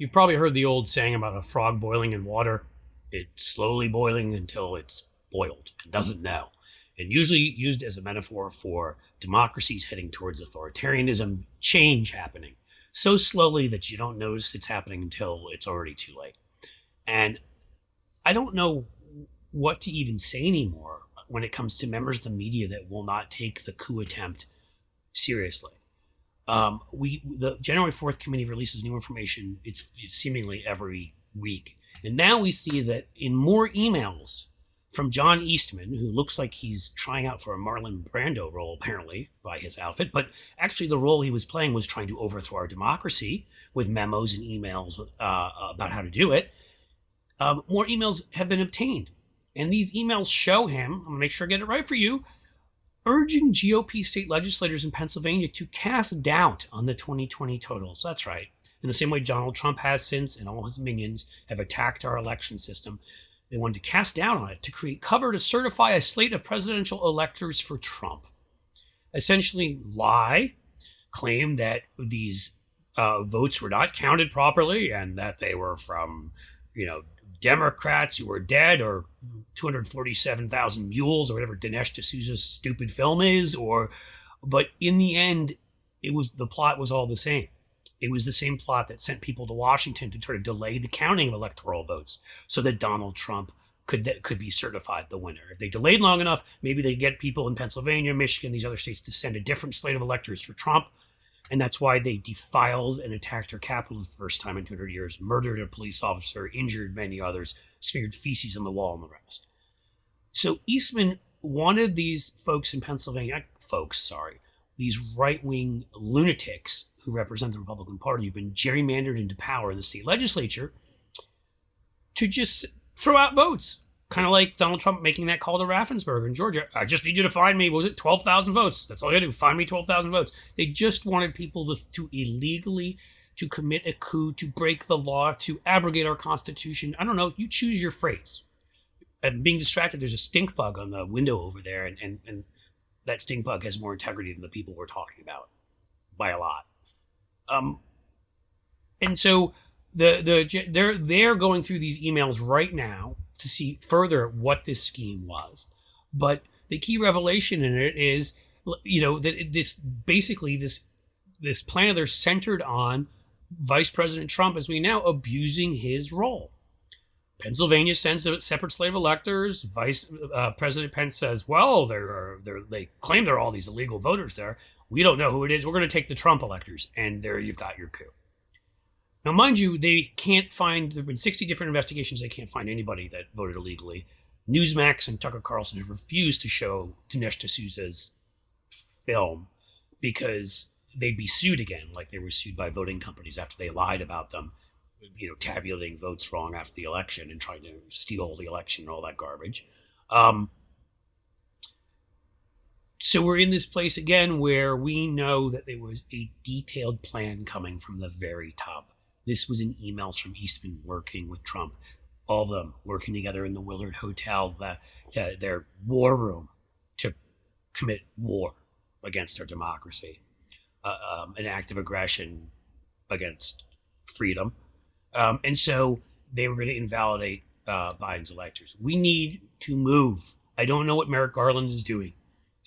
You've probably heard the old saying about a frog boiling in water. It's slowly boiling until it's boiled and doesn't know. And usually used as a metaphor for democracies heading towards authoritarianism, change happening so slowly that you don't notice it's happening until it's already too late. And I don't know what to even say anymore when it comes to members of the media that will not take the coup attempt seriously. The January 4th committee releases new information. It's seemingly every week. And now we see that in more emails from John Eastman, who looks like he's trying out for a Marlon Brando role, apparently, by his outfit. But actually the role he was playing was trying to overthrow our democracy with memos and emails about how to do it. More emails have been obtained. And these emails show him, I'm going to make sure I get it right for you, urging GOP state legislators in Pennsylvania to cast doubt on the 2020 totals. That's right. In the same way Donald Trump has since, and all his minions have attacked our election system. They wanted to cast doubt on it to create cover to certify a slate of presidential electors for Trump. Essentially lie, claim that these votes were not counted properly and that they were from, Democrats who were dead, or 247,000 mules, or whatever Dinesh D'Souza's stupid film is, but in the end, the plot was all the same. It was the same plot that sent people to Washington to try to delay the counting of electoral votes so that Donald Trump could be certified the winner. If they delayed long enough, maybe they'd get people in Pennsylvania, Michigan, these other states to send a different slate of electors for Trump. And that's why they defiled and attacked our capital the first time in 200 years, murdered a police officer, injured many others, smeared feces on the wall, and the rest. So Eastman wanted these folks in Pennsylvania, these right-wing lunatics who represent the Republican Party, who've been gerrymandered into power in the state legislature, to just throw out votes. Kind of like Donald Trump making that call to Raffensperger in Georgia. I just need you to find me, 12,000 votes? That's all you gotta do, find me 12,000 votes. They just wanted people to illegally, to commit a coup, to break the law, to abrogate our Constitution. I don't know, you choose your phrase. I'm being distracted, there's a stink bug on the window over there, and that stink bug has more integrity than the people we're talking about, by a lot. And so they're going through these emails right now to see further what this scheme was. But the key revelation in it is, that this plan of theirs centered on Vice President Trump, as we know, abusing his role. Pennsylvania sends a separate slate of electors. President Pence says, well, they claim there are all these illegal voters there. We don't know who it is. We're going to take the Trump electors. And there you've got your coup. Now, mind you, they can't find, there have been 60 different investigations, they can't find anybody that voted illegally. Newsmax and Tucker Carlson have refused to show Dinesh D'Souza's film because they'd be sued again, like they were sued by voting companies after they lied about them, tabulating votes wrong after the election and trying to steal the election and all that garbage. So we're in this place again where we know that there was a detailed plan coming from the very top. This was in emails from Eastman working with Trump, all of them working together in the Willard Hotel, their war room to commit war against our democracy, an act of aggression against freedom. And so they were going to invalidate Biden's electors. We need to move. I don't know what Merrick Garland is doing,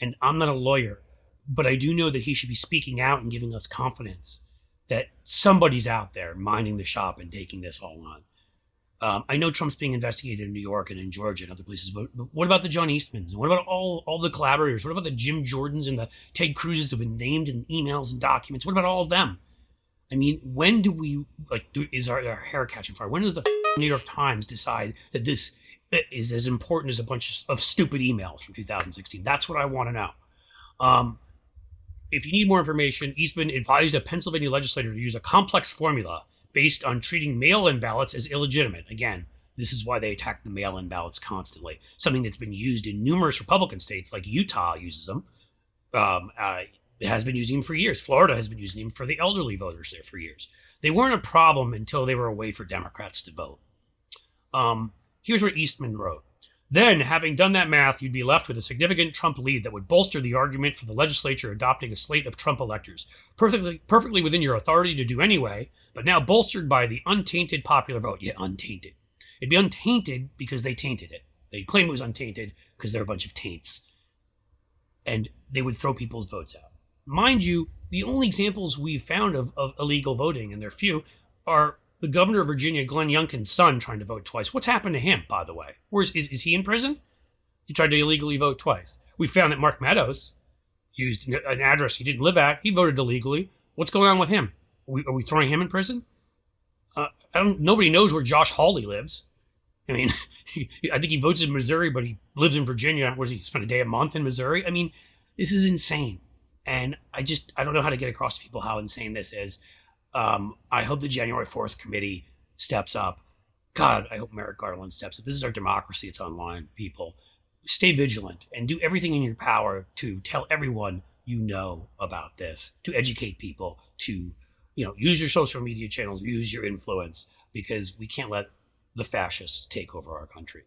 and I'm not a lawyer, but I do know that he should be speaking out and giving us confidence that somebody's out there minding the shop and taking this all on. I know Trump's being investigated in New York and in Georgia and other places, but what about the John Eastmans? What about all the collaborators? What about the Jim Jordans and the Ted Cruzes who have been named in emails and documents? What about all of them? I mean, when do we, is our hair catching fire? When does the New York Times decide that this is as important as a bunch of stupid emails from 2016? That's what I want to know. If you need more information, Eastman advised a Pennsylvania legislator to use a complex formula based on treating mail-in ballots as illegitimate. Again, this is why they attack the mail-in ballots constantly. Something that's been used in numerous Republican states, like Utah uses them. It has been using them for years. Florida has been using them for the elderly voters there for years. They weren't a problem until they were a way for Democrats to vote. Here's what Eastman wrote. Then, having done that math, you'd be left with a significant Trump lead that would bolster the argument for the legislature adopting a slate of Trump electors, perfectly within your authority to do anyway, but now bolstered by the untainted popular vote. Yeah, untainted. It'd be untainted because they tainted it. They'd claim it was untainted because they're a bunch of taints. And they would throw people's votes out. Mind you, the only examples we've found of illegal voting, and they're few, are the governor of Virginia, Glenn Youngkin's son, trying to vote twice. What's happened to him, by the way? Is he in prison? He tried to illegally vote twice. We found that Mark Meadows used an address he didn't live at. He voted illegally. What's going on with him? Are we throwing him in prison? Nobody knows where Josh Hawley lives. I mean, I think he votes in Missouri, but he lives in Virginia. Where does he spend a day a month in Missouri? I mean, this is insane. And I don't know how to get across to people how insane this is. I hope the January 4th committee steps up. God, I hope Merrick Garland steps up. This is our democracy. It's online, people. Stay vigilant and do everything in your power to tell everyone you know about this, to educate people, to use your social media channels, use your influence, because we can't let the fascists take over our country.